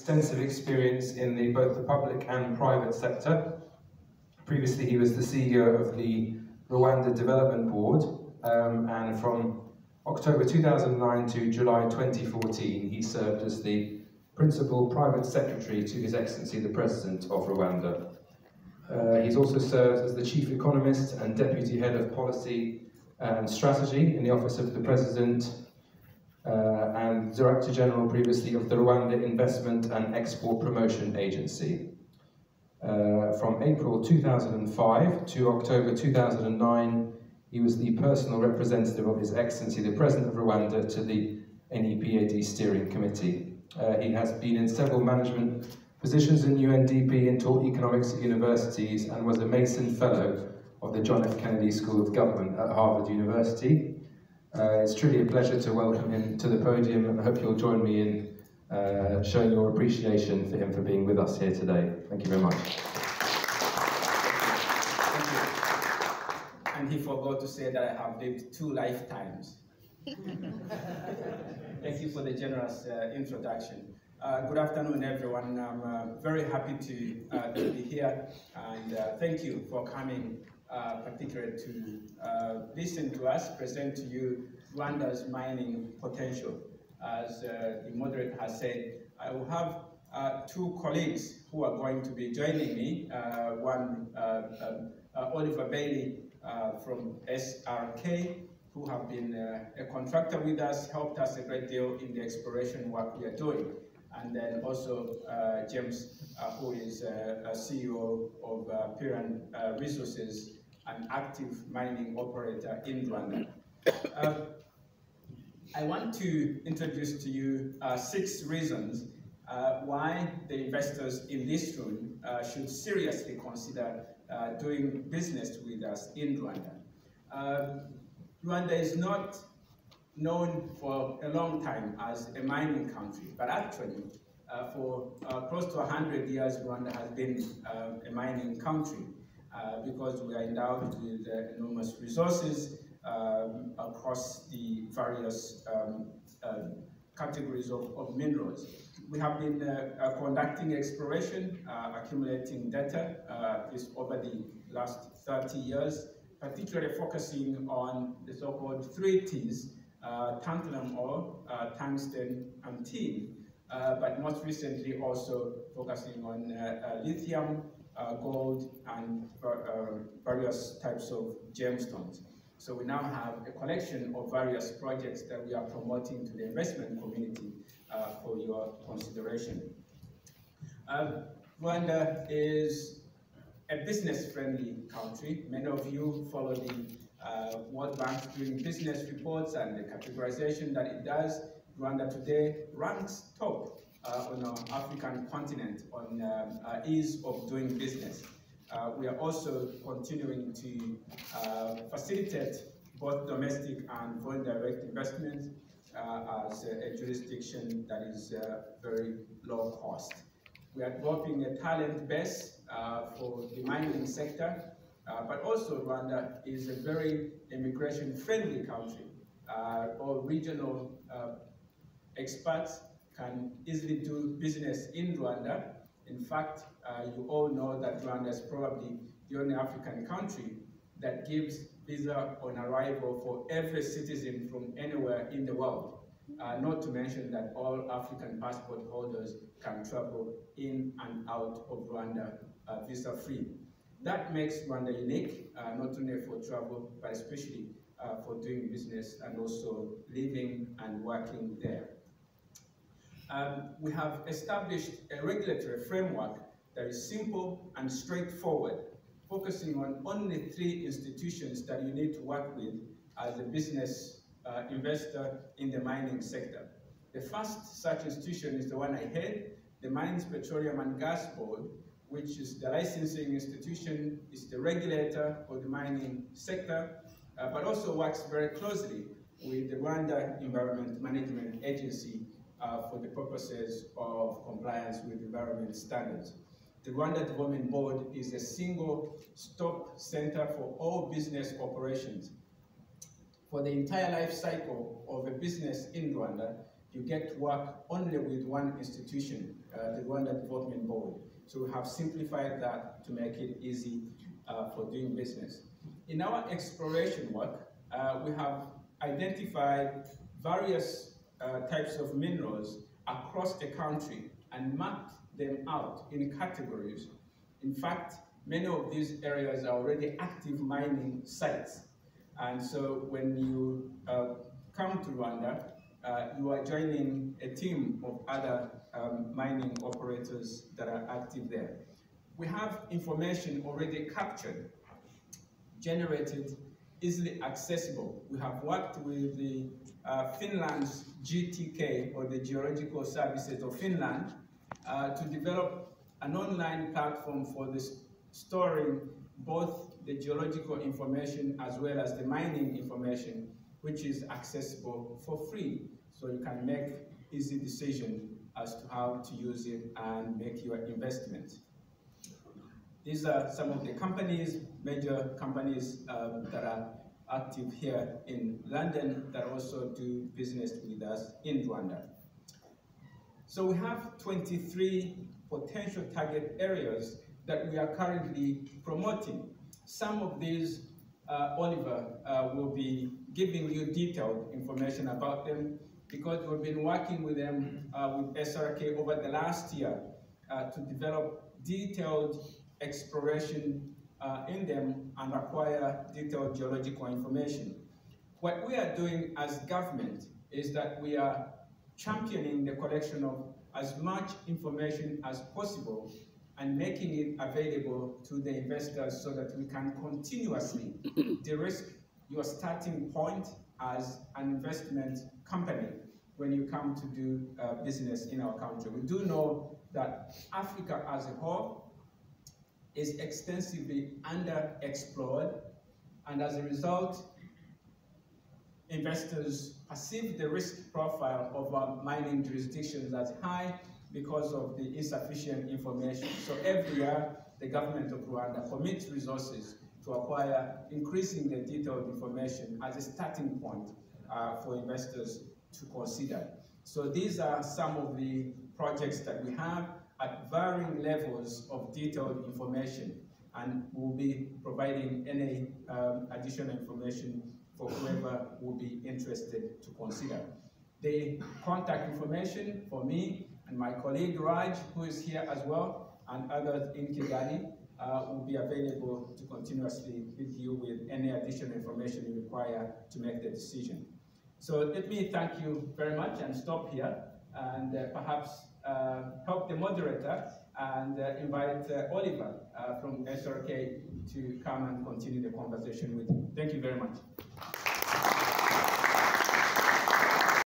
extensive experience in both the public and private sector. Previously, he was the CEO of the Rwanda Development Board, and from October 2009 to July 2014, he served as the Principal Private Secretary to His Excellency the President of Rwanda. He's also served as the Chief Economist and Deputy Head of Policy and Strategy in the Office of the President, and Director General previously of the Rwanda Investment and Export Promotion Agency. From April 2005 to October 2009, he was the personal representative of His Excellency the President of Rwanda to the NEPAD Steering Committee. He has been in several management positions in UNDP and taught economics at universities, and was a Mason Fellow of the John F. Kennedy School of Government at Harvard University. It's truly a pleasure to welcome him to the podium, and I hope you'll join me in showing your appreciation for him for being with us here today. Thank you very much. Thank you. And he forgot to say that I have lived 2 lifetimes. Thank you for the generous introduction. Good afternoon, everyone. I'm very happy to be here, and thank you for coming, particularly to listen to us present to you Rwanda's mining potential. As the moderator has said, I will have 2 colleagues who are going to be joining me. One, Oliver Bailey from SRK, who have been a contractor with us, helped us a great deal in the exploration work we are doing. And then also James, who is a CEO of Piran Resources, an active mining operator in Rwanda. I want to introduce to you 6 reasons why the investors in this room should seriously consider doing business with us in Rwanda. Rwanda is not known for a long time as a mining country, but actually for close to 100 years, Rwanda has been a mining country because we are endowed with enormous resources across the various categories of minerals. We have been conducting exploration, accumulating data over the last 30 years, particularly focusing on the so-called 3 T's, tantalum ore, tungsten, and tin, but most recently also focusing on lithium, gold, and various types of gemstones. So we now have a collection of various projects that we are promoting to the investment community for your consideration. Rwanda is a business-friendly country. Many of you follow the World Bank's doing business reports and the categorization that it does. Rwanda today ranks top on our African continent on ease of doing business. We are also continuing to facilitate both domestic and foreign direct investment as a jurisdiction that is very low cost. We are developing a talent base for the mining sector, but also Rwanda is a very immigration-friendly country. All regional expats can easily do business in Rwanda. In fact, you all know that Rwanda is probably the only African country that gives visa on arrival for every citizen from anywhere in the world. Not to mention that all African passport holders can travel in and out of Rwanda visa-free. That makes Rwanda unique, not only for travel, but especially for doing business and also living and working there. We have established a regulatory framework that is simple and straightforward, focusing on only 3 institutions that you need to work with as a business investor in the mining sector. The first such institution is the one I head, the Mines, Petroleum and Gas Board, which is the licensing institution, is the regulator for the mining sector, but also works very closely with the Rwanda Environment Management Agency for the purposes of compliance with environment standards. The Rwanda Development Board is a single-stop center for all business operations. For the entire life cycle of a business in Rwanda, you get to work only with one institution, the Rwanda Development Board. So we have simplified that to make it easy for doing business. In our exploration work, we have identified various types of minerals across the country and mapped them out in categories. In fact, many of these areas are already active mining sites. And so when you come to Rwanda, you are joining a team of other mining operators that are active there. We have information already captured, generated, easily accessible. We have worked with the Finland's GTK, or the Geological Services of Finland, to develop an online platform for storing both the geological information as well as the mining information, which is accessible for free. So you can make easy decisions as to how to use it and make your investment. These are some of the companies, major companies that are active here in London that also do business with us in Rwanda. So we have 23 potential target areas that we are currently promoting. Some of these, Oliver will be giving you detailed information about them, because we've been working with them, with SRK over the last year to develop detailed exploration in them and acquire detailed geological information. What we are doing as government is that we are championing the collection of as much information as possible and making it available to the investors so that we can continuously de-risk your starting point as an investment company when you come to do business in our country. We do know that Africa as a whole is extensively underexplored, and as a result, investors perceive the risk profile of our mining jurisdictions as high because of the insufficient information. So every year, the government of Rwanda commits resources to acquire increasingly detailed information as a starting point for investors to consider. So these are some of the projects that we have at varying levels of detailed information, and we'll be providing any additional information for whoever will be interested to consider. The contact information for me and my colleague Raj, who is here as well, and others in Kigali, will be available to continuously hit you with any additional information you require to make the decision. So let me thank you very much and stop here, and perhaps help the moderator and invite Oliver from SRK to come and continue the conversation with you. Thank you very much.